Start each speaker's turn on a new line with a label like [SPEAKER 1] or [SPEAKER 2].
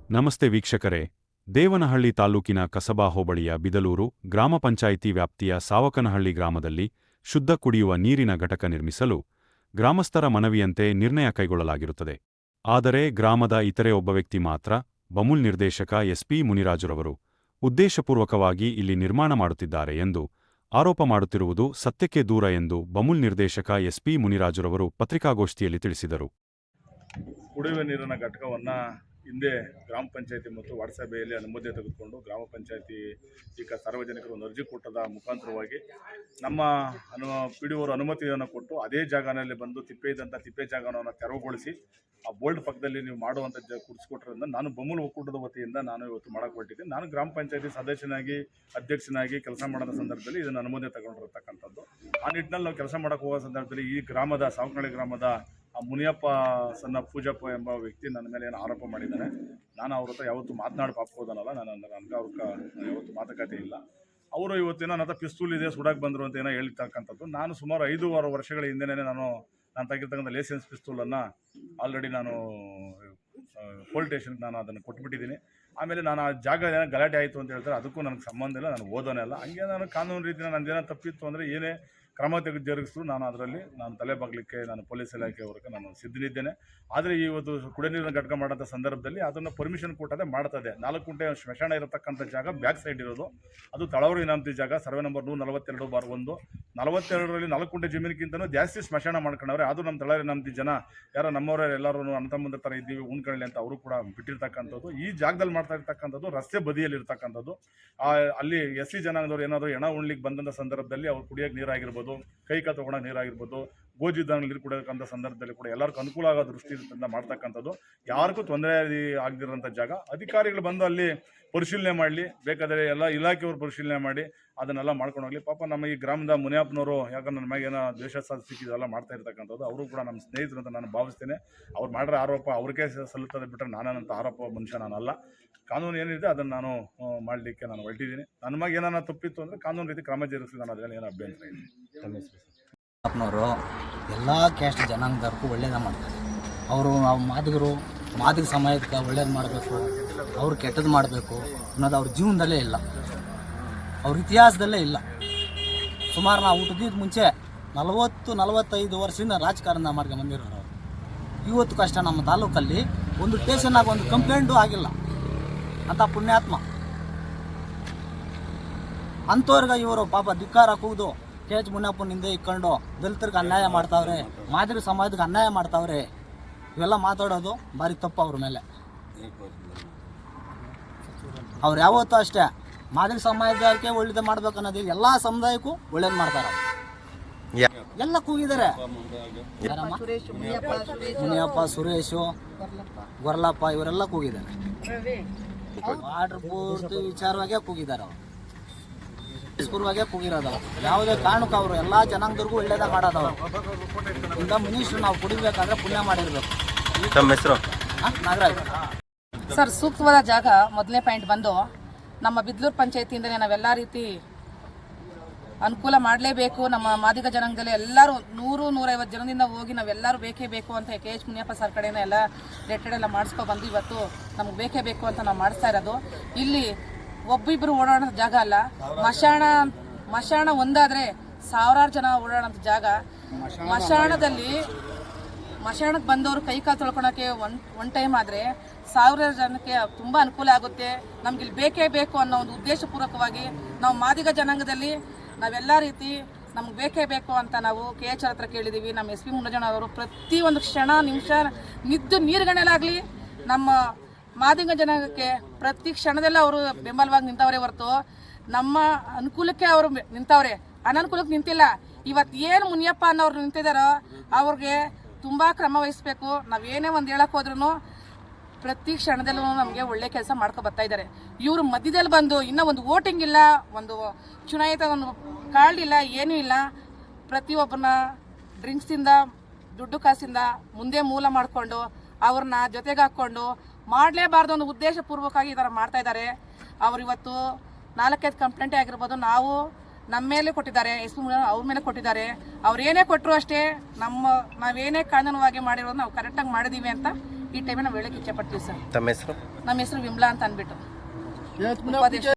[SPEAKER 1] ನಮಸ್ತೆ ವೀಕ್ಷಕರೇ. ದೇವನಹಳ್ಳಿ ತಾಲೂಕಿನ ಕಸಬಾ ಹೋಬಳಿಯ ಬಿದಲೂರು ಗ್ರಾಮ ಪಂಚಾಯಿತಿ ವ್ಯಾಪ್ತಿಯ ಸಾವಕನಹಳ್ಳಿ ಗ್ರಾಮದಲ್ಲಿ ಶುದ್ಧ ಕುಡಿಯುವ ನೀರಿನ ಘಟಕ ನಿರ್ಮಿಸಲು ಗ್ರಾಮಸ್ಥರ ಮನವಿಯಂತೆ ನಿರ್ಣಯ ಕೈಗೊಳ್ಳಲಾಗಿರುತ್ತದೆ. ಆದರೆ ಗ್ರಾಮದ ಇತರೆ ಒಬ್ಬ ವ್ಯಕ್ತಿ ಮಾತ್ರ ಬಮೂಲ್ ನಿರ್ದೇಶಕ ಎಸ್.ಪಿ. ಮುನಿರಾಜುರವರು ಉದ್ದೇಶಪೂರ್ವಕವಾಗಿ ಇಲ್ಲಿ ನಿರ್ಮಾಣ ಮಾಡುತ್ತಿದ್ದಾರೆ ಎಂದು ಆರೋಪ ಮಾಡುತ್ತಿರುವುದು ಸತ್ಯಕ್ಕೆ ದೂರ ಎಂದು ಬಮೂಲ್ ನಿರ್ದೇಶಕ ಎಸ್.ಪಿ. ಮುನಿರಾಜುರವರು ಪತ್ರಿಕಾಗೋಷ್ಠಿಯಲ್ಲಿ ತಿಳಿಸಿದರು.
[SPEAKER 2] ಕುಡಿಯುವ ನೀರಿನ ಘಟಕವನ್ನು ಹಿಂದೆ ಗ್ರಾಮ ಪಂಚಾಯತಿ ಮತ್ತು ವಾರ್ಡ್ ಸಭೆಯಲ್ಲಿ ಅನುಮತಿ ತೆಗೆದುಕೊಂಡು ಗ್ರಾಮ ಪಂಚಾಯತಿ ಈಗ ಸಾರ್ವಜನಿಕರು ಒಂದು ಅರ್ಜಿ ಕೊಟ್ಟದ ಮುಖಾಂತರವಾಗಿ ನಮ್ಮ ಪಿಡಿಒರು ಅನುಮತಿಯನ್ನು ಕೊಟ್ಟು ಅದೇ ಜಾಗನಲ್ಲಿ ಬಂದು ತಿಪ್ಪೆ ಇದ್ದಂಥ ತಿಪ್ಪೆ ಜಾಗವನ್ನು ತೆರವುಗೊಳಿಸಿ ಆ ಬೋಲ್ಡ್ ಪಕ್ಕದಲ್ಲಿ ನೀವು ಮಾಡುವಂಥ ಕುಡಿಸ್ಕೊಟ್ರಿಂದ ನಾನು ಬಮೂಲ್ ಒಕ್ಕೂಟದ ವತಿಯಿಂದ ನಾನು ಇವತ್ತು ಮಾಡಕ್ಕೆ ಹೊರಟಿದ್ದೀನಿ. ನಾನು ಗ್ರಾಮ ಪಂಚಾಯತಿ ಸದಸ್ಯನಾಗಿ ಅಧ್ಯಕ್ಷನಾಗಿ ಕೆಲಸ ಮಾಡೋದ ಸಂದರ್ಭದಲ್ಲಿ ಇದನ್ನು ಅನುಮತಿ ತಗೊಂಡಿರತಕ್ಕಂಥದ್ದು. ಆ ನಿಟ್ಟಿನಲ್ಲಿ ನಾವು ಕೆಲಸ ಮಾಡೋಕ್ಕೆ ಹೋಗೋ ಸಂದರ್ಭದಲ್ಲಿ ಈ ಗ್ರಾಮದ ಸಾವಕನಹಳ್ಳಿ ಗ್ರಾಮದ ಮುನಿಯಪ್ಪ ಸಣ್ಣ ಪೂಜಪ್ಪ ಎಂಬ ವ್ಯಕ್ತಿ ನನ್ನ ಮೇಲೆ ಏನು ಆರೋಪ ಮಾಡಿದ್ದಾನೆ. ನಾನು ಅವ್ರ ಹತ್ರ ಯಾವತ್ತೂ ಮಾತನಾಡಿ ಪಾಪೋದನಲ್ಲ, ನನಗೆ ಅವ್ರಿಗೆ ಯಾವತ್ತೂ ಮಾತುಕತೆ ಇಲ್ಲ. ಅವರು ಇವತ್ತಿನ ನನ್ನ ಹತ್ರ ಪಿಸ್ತೂಲ್ ಇದೆ ಸುಡಕ್ಕೆ ಬಂದರು ಅಂತ ಏನೋ ಹೇಳ್ತಕ್ಕಂಥದ್ದು. ನಾನು ಸುಮಾರು 5 ವರ್ಷಗಳ ಹಿಂದೆನೇ ನಾನು ತೆಗೆದಿರ್ತಕ್ಕಂಥ ಲೈಸೆನ್ಸ್ ಪಿಸ್ತೂಲನ್ನು ಆಲ್ರೆಡಿ ನಾನು ಪೊಲೀಸ್ ಸ್ಟೇಷನ್ಗೆ ನಾನು ಅದನ್ನು ಕೊಟ್ಬಿಟ್ಟಿದ್ದೀನಿ. ಆಮೇಲೆ ನಾನು ಆ ಜಾಗ ಏನೋ ಗಲಾಟೆ ಆಯಿತು ಅಂತ ಹೇಳ್ತಾರೆ, ಅದಕ್ಕೂ ನನಗೆ ಸಂಬಂಧ ಇಲ್ಲ, ನಾನು ಓದೋನೇ ಅಲ್ಲ. ಹಂಗೆ ನಾನು ಕಾನೂನು ರೀತಿಯ ನಂದೇನೋ ತಪ್ಪಿತ್ತು ಅಂದರೆ ಏನೇ ಕ್ರಮ ಜರುಗಿಸಿದ್ರು ನಾನು ಅದರಲ್ಲಿ ತಲೆ ಬಾಗಲಿಕ್ಕೆ ನಾನು ಪೊಲೀಸ್ ಇಲಾಖೆಯವರೆಗೆ ನಾನು ಸಿದ್ಧನಿದ್ದೇನೆ. ಆದರೆ ಇವತ್ತು ಕುಡಿಯ ನೀರಿನ ಘಟಕ ಮಾಡೋಂಥ ಸಂದರ್ಭದಲ್ಲಿ ಅದನ್ನು ಪರ್ಮಿಷನ್ ಕೊಟ್ಟದೆ ಮಾಡ್ತದೆ. 4 ಗುಂಟೆ ಸ್ಮಶಾನ ಇರತಕ್ಕಂಥ ಜಾಗ ಬ್ಯಾಕ್ ಸೈಡ್ ಇರೋದು, ಅದು ತಳವರು ಇನಾಮತಿ ಜಾಗ, ಸರ್ವೆ ನಂಬರ್ 142/1. 42ರಲ್ಲಿ 4 ಗುಂಟೆ ಜಮೀನಿಗಿಂತಲೂ ಜಾಸ್ತಿ ಸ್ಮಶಾನ ಮಾಡ್ಕೊಂಡವ್ರೆ. ಅದು ನಮ್ಮ ತಳವರು ಇನಾಮತಿ ಜನ ಯಾರೋ ನಮ್ಮವರೇ ಎಲ್ಲರೂ ಅಣ್ಣ ತಮ್ಮಂದ್ರ ಥರ ಇದ್ದೀವಿ ಉಣ್ಕೊಳ್ಳಿ ಅಂತ ಅವರು ಕೂಡ ಬಿಟ್ಟಿರ್ತಕ್ಕಂಥದ್ದು. ಈ ಜಾಗದಲ್ಲಿ ಮಾಡ್ತಾ ಇರ್ತಕ್ಕಂಥದ್ದು ರಸ್ತೆ ಬದಿಯಲ್ಲಿ ಇರ್ತಕ್ಕಂಥದ್ದು. ಅಲ್ಲಿ SC ಜನಾಂಗದವ್ರು ಏನಾದರೂ ಹೆಣ ಉಣ್ಲಿಕ್ಕೆ ಬಂದಂಥ ಸಂದರ್ಭದಲ್ಲಿ ಅವ್ರು ಕುಡಿಯೋಕ್ಕೆ ನೀರಾಗಿರ್ಬೋದು, ಕೈ ಕಾ ತೊಗೊಳಕ್ಕೆ ನೀರಾಗಿರ್ಬೋದು, ಗೋಜಿದ್ದಂಗೆ ನೀರು ಕುಡಿಯೋಕ್ಕಂಥ ಸಂದರ್ಭದಲ್ಲಿ ಕೂಡ ಎಲ್ಲರಿಗೂ ಅನುಕೂಲ ಆಗೋ ದೃಷ್ಟಿಯಿಂದ ಮಾಡ್ತಕ್ಕಂಥದ್ದು. ಯಾರಿಗೂ ತೊಂದರೆ ಆಗದಿರೋಂಥ ಜಾಗ. ಅಧಿಕಾರಿಗಳು ಬಂದು ಅಲ್ಲಿ ಪರಿಶೀಲನೆ ಮಾಡಲಿ, ಬೇಕಾದರೆ ಎಲ್ಲ ಇಲಾಖೆಯವರು ಪರಿಶೀಲನೆ ಮಾಡಿ ಅದನ್ನೆಲ್ಲ ಮಾಡ್ಕೊಂಡು ಹೋಗಲಿ. ಪಾಪ ನಮ್ಮ ಈ ಗ್ರಾಮದ ಮುನಿಯಪ್ಪನವರು ಯಾಕಂದ್ರೆ ನನ್ನ ಮ್ಯಾಗೆ ಏನೋ ದ್ವೇಷ ಸಿಕ್ಕಿದೆಲ್ಲ ಮಾಡ್ತಾ ಇರ್ತಕ್ಕಂಥದ್ದು. ಅವರು ಕೂಡ ನಮ್ಮ ಸ್ನೇಹಿತರು ಅಂತ ನಾನು ಭಾವಿಸ್ತೇನೆ. ಅವ್ರು ಮಾಡಿರೋ ಆರೋಪ ಅವ್ರಿಗೆ ಸಲ್ಲುತ್ತದೆ ಬಿಟ್ಟರೆ ನಾನಂತ ಆರೋಪ ಮನುಷ್ಯ ನಾನಲ್ಲ. ಕಾನೂನು ಏನಿದೆ ಅದನ್ನು ನಾನು ಮಾಡಲಿಕ್ಕೆ ನಾನು ಹೊರಟಿದ್ದೀನಿ. ನನ್ನ ಮ್ಯಾಗೆ ಏನಾರ ತಪ್ಪಿತ್ತು ಅಂದರೆ ಕಾನೂನು ರೀತಿ ಕ್ರಮ ಜರುಗಿಸಿ ನಾನು ಅದರಲ್ಲಿ ಏನೋ ಅಭ್ಯಂತರ ಇದೆ.
[SPEAKER 3] ಅಪ್ಪನವರು ಎಲ್ಲ ಕ್ಯಾಸ್ಟ್ ಜನಾಂಗದವ್ರಿಗೂ ಒಳ್ಳೇದು ಮಾಡ್ತಾರೆ. ಅವರು ಮಾದಿಗ ಸಮಾಜಕ್ಕೆ ಒಳ್ಳೇದು ಮಾಡಬೇಕು, ಅವ್ರು ಕೆಟ್ಟದ್ದು ಮಾಡಬೇಕು ಅನ್ನೋದು ಅವ್ರ ಜೀವನದಲ್ಲೇ ಇಲ್ಲ, ಅವ್ರ ಇತಿಹಾಸದಲ್ಲೇ ಇಲ್ಲ. ಸುಮಾರು ನಾವು ಹುಟ್ಟಿದ ಮುಂಚೆ 40-45 ವರ್ಷದಿಂದ ರಾಜಕಾರಣ ಮಾಡ್ಕೊಂಡು ಬಂದಿರೋರು. ಇವತ್ತು ಕಷ್ಟ ನಮ್ಮ ತಾಲೂಕಲ್ಲಿ ಒಂದು ಸ್ಟೇಷನ್ನಾಗ ಒಂದು ಕಂಪ್ಲೇಂಟು ಆಗಿಲ್ಲ ಅಂತ ಪುಣ್ಯಾತ್ಮ. ಅಂಥವ್ರಿಗೆ ಇವರು ಪಾಪ ಧಿಕ್ಕಾರ ಕೂದು KH ಮುನಿಯಪ್ಪನಿಂದ ಇಕ್ಕೊಂಡು ದಲಿತರಿಗೆ ಅನ್ಯಾಯ ಮಾಡ್ತಾವ್ರೆ, ಮಾದಿಗ ಸಮಾಜಕ್ಕೆ ಅನ್ಯಾಯ ಮಾಡ್ತಾವ್ರೆ, ಇವೆಲ್ಲ ಮಾತಾಡೋದು ಭಾರಿ ತಪ್ಪು ಅವ್ರ ಮೇಲೆ. ಅವ್ರು ಯಾವತ್ತೂ ಅಷ್ಟೇ ಮಾದಿಗ ಸಮಾಜಕ್ಕೆ ಒಳ್ಳೇದು ಮಾಡ್ಬೇಕು ಅನ್ನೋದು ಎಲ್ಲ ಸಮುದಾಯಕ್ಕೂ ಒಳ್ಳೇದು ಮಾಡ್ತಾರೆ. ಎಲ್ಲ ಕೂಗಿದ್ದಾರೆ, ಮುನಿಯಪ್ಪ, ಸುರೇಶು, ಗೊರ್ಲಪ್ಪ ಇವರೆಲ್ಲ ಕೂಗಿದ್ದಾರೆ. ವಾಟರ್ ಪೂರ್ತಿ ವಿಚಾರವಾಗೇ ಕೂಗಿದ್ದಾರೆ, ಅವರು ಪೂರ್ವಾಗೇ ಕೂಗಿರೋದು. ಯಾವುದೇ ಕಾರಣಕ್ಕೂ ಅವರು ಎಲ್ಲ ಜನಾಂಗದವ್ರಿಗೂ ಒಳ್ಳೇದ ಮಾಡೋದವ್ರು. ಇಂಥ ಮಿನಿಸ್ಟ್ರು ನಾವು ಕುಡಿಬೇಕಾದ್ರೆ ಪುಣ್ಯ ಮಾಡಿರ್ಬೇಕು.
[SPEAKER 4] ನಮ್ಮ ಹೆಸರು
[SPEAKER 3] ನಾಗರಾಜ್
[SPEAKER 5] ಸರ್. ಸೂಕ್ತವಾದ ಜಾಗ ಮೊದಲನೇ ಪಾಯಿಂಟ್ ಬಂದು ನಮ್ಮ ಬಿದ್ಲೂರು ಪಂಚಾಯತಿಯಿಂದಲೇ ನಾವೆಲ್ಲ ರೀತಿ ಅನುಕೂಲ ಮಾಡಲೇಬೇಕು. ನಮ್ಮ ಮಾದಿಗ ಜನಾಂಗದಲ್ಲಿ ಎಲ್ಲರೂ 100-150 ಜನದಿಂದ ಹೋಗಿ ನಾವೆಲ್ಲರೂ ಬೇಕೇ ಬೇಕು ಅಂತ KH ಮುನಿಯಪ್ಪ ಸರ್ ಕಡೆಯಿಂದ ಎಲ್ಲ ರೇಟೆಡ್ ಎಲ್ಲ ಮಾಡಿಸ್ಕೊಬಂದು ಇವತ್ತು ನಮ್ಗೆ ಬೇಕೇ ಬೇಕು ಅಂತ ನಾವು ಮಾಡಿಸ್ತಾ ಇರೋದು. ಇಲ್ಲಿ ಒಬ್ಬಿಬ್ಬರು ಓಡಾಡೋ ಜಾಗ ಅಲ್ಲ, ಮಶಾಣ ಒಂದಾದರೆ 1000 ಜನ ಓಡಾಡೋಂಥ ಜಾಗ. ಮಶಾಣಕ್ಕೆ ಬಂದವರು ಕೈ ಕಾಲು ತೊಳ್ಕೊಳಕ್ಕೆ ಒನ್ ಟೈಮ್ ಆದರೆ 1000 ಜನಕ್ಕೆ ತುಂಬ ಅನುಕೂಲ ಆಗುತ್ತೆ. ನಮ್ಗೆ ಇಲ್ಲಿ ಬೇಕೇ ಬೇಕು ಅನ್ನೋ ಒಂದು ಉದ್ದೇಶಪೂರ್ವಕವಾಗಿ ನಾವು ಮಾದಿಗ ಜನಾಂಗದಲ್ಲಿ ನಾವೆಲ್ಲ ರೀತಿ ನಮ್ಗೆ ಬೇಕೇ ಬೇಕು ಅಂತ ನಾವು KH ಹತ್ರ ಕೇಳಿದ್ದೀವಿ. ನಮ್ಮ SP ಮುನಿರಾಜಣ್ಣ ಅವರು ಪ್ರತಿಯೊಂದು ಕ್ಷಣ ನಿಮಿಷ ನಿದ್ದು ನೀರುಗಣಲಾಗಲಿ ನಮ್ಮ ಮಾದಿಗ ಜನಾಂಗಕ್ಕೆ ಪ್ರತಿ ಕ್ಷಣದಲ್ಲ ಅವರು ಬೆಂಬಲವಾಗಿ ನಿಂತವರೇ ಹೊರತು ನಮ್ಮ ಅನುಕೂಲಕ್ಕೆ ಅವರು ನಿಂತವ್ರೆ, ಅನನುಕೂಲಕ್ಕೆ ನಿಂತಿಲ್ಲ. ಇವತ್ತು ಏನು ಮುನಿಯಪ್ಪ ಅನ್ನೋರು ನಿಂತಿದ್ದಾರೋ ಅವ್ರಿಗೆ ತುಂಬ ಕ್ರಮ ವಹಿಸಬೇಕು. ನಾವೇನೇ ಒಂದು ಹೇಳಕ್ಕೆ ಹೋದ್ರೂ ಪ್ರತಿ ಕ್ಷಣದಲ್ಲೂ ನಮಗೆ ಒಳ್ಳೆ ಕೆಲಸ ಮಾಡ್ಕೊ ಬರ್ತಾ ಇದ್ದಾರೆ. ಇವರು ಮಧ್ಯದಲ್ಲಿ ಬಂದು ಇನ್ನೂ ಒಂದು ವೋಟಿಂಗ್ ಇಲ್ಲ, ಒಂದು ಚುನಾಯಿತ ಒಂದು ಕಾರ್ಡ್ ಇಲ್ಲ, ಏನೂ ಇಲ್ಲ. ಪ್ರತಿಯೊಬ್ಬರನ್ನ ಡ್ರಿಂಕ್ಸಿಂದ ದುಡ್ಡು ಕಾಸಿಂದ ಮುಂದೆ ಮೂಲ ಮಾಡಿಕೊಂಡು ಅವ್ರನ್ನ ಜೊತೆಗೆ ಹಾಕ್ಕೊಂಡು ಮಾಡಲೇಬಾರ್ದು ಒಂದು ಉದ್ದೇಶಪೂರ್ವಕವಾಗಿ ಈ ಥರ ಮಾಡ್ತಾ ಇದ್ದಾರೆ. ಅವ್ರು ಇವತ್ತು 4-5 ಕಂಪ್ಲೇಂಟೇ ಆಗಿರ್ಬೋದು, ನಮ್ಮ ಮೇಲೆ ಕೊಟ್ಟಿದ್ದಾರೆ, SP ಅವ್ರ ಮೇಲೆ ಕೊಟ್ಟಿದ್ದಾರೆ. ಅವ್ರು ಏನೇ ಕೊಟ್ಟರು ಅಷ್ಟೇ ನಾವೇನೇ ಕಾನೂನುವಾಗಿ ಮಾಡಿರೋದು ನಾವು ಕರೆಕ್ಟಾಗಿ ಮಾಡಿದ್ದೀವಿ ಅಂತ ಈ ಟೈಮೇ ನಾವು ಹೇಳಕ್ಕೆ ಇಚ್ಛೆಪಡ್ತೀವಿ ಸರ್.
[SPEAKER 4] ತಮ್ಮ ಹೆಸರು?
[SPEAKER 5] ನಮ್ಮ ಹೆಸರು ವಿಮಲಾ ಅಂತ ಅಂದ್ಬಿಟ್ಟು ಉಪಾಧ್ಯಕ್ಷ